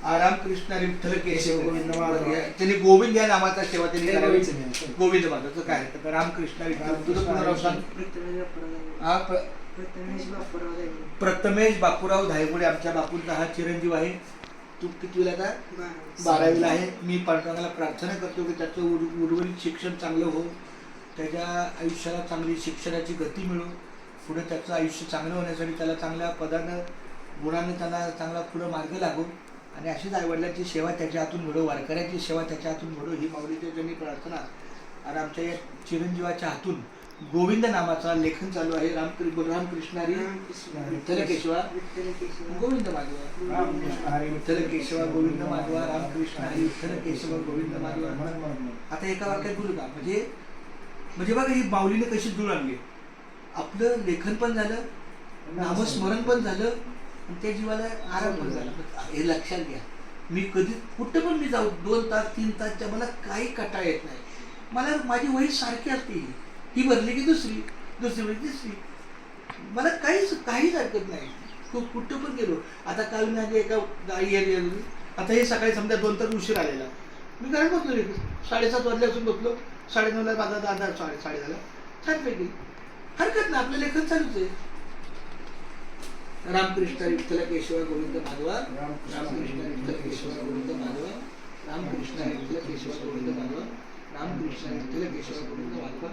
रामकृष्ण विठ्ठल केशव गोविंद माधव त्यांनी गोविंद या नामाचा सेवा त्यांनी करावी. गोविंद माधवचं काय तर रामकृष्ण विठ्ठल तुझं पुनरावसान प्रथमेश बापूराव धायगुडे आमच्या बापूंचा हा चिरंजीव आहे. तू कितवीला का 12वीला आहे. मी पांडुरंगाला प्रार्थना करतो की त्याचं उर्वरित शिक्षण चांगलं हो, त्याच्या आयुष्याला चांगली शिक्षणाची गती मिळो, पुढे त्याचं आयुष्य चांगलं होण्यासाठी त्याला चांगल्या पदानं गुणाने त्याला चांगला पुढं मार्ग लागो आणि अशीच आईवडिलांची सेवा त्याच्या हातून मिळो, वारकऱ्याची सेवा त्याच्या हातून मिळो ही माऊलीची त्यांनी प्रार्थना. आणि आमच्या या चिरंजीवाच्या हातून गोविंद नामाचा लेखन चालू आहे. रामकृष्ण हरी विठ्ठल केशवा गोविंद माधवा, विठ्ठल केशवा गोविंद माधवा, रामकृष्ण हरी विठ्ठल केशवा गोविंद माधवा. आता एका वाक्यात बोलू का? म्हणजे बघा ही माऊलीने कशी जुळ आणली. आपलं लेखन पण झालं, नामस्मरण पण झालं आणि त्या जीवाला आराम पण झाला. हे लक्षात घ्या. मी कधी कुठं पण मी जाऊ 2 तास 3 तासच्या मला काही कंटाळा येत नाही. मला माझी वही सारखी असते. ही भरली की दुसरी भरली तिसरी. मला काहीच हरकत नाही. कुठं पण गेलो. आता काल मी आधी एका गाडी आता हे सकाळी समजा 2 तास उशीर आलेला. मी काय बसलो 7:30 वाजल्यापासून बसलो. 9:30ला माझा 10:30 झाला. छानपैकी हरकत नाही. आपलं लेखन चालूच आहे. रामकृष्ण विठ्ठल केशव गोविंद माधवा, रामकृष्ण विठ्ठल केशव गोविंद माधवा, रामकृष्ण विठ्ठल केशव गोविंद माधवा, रामकृष्ण विठ्ठल केशव गोविंद माधवा.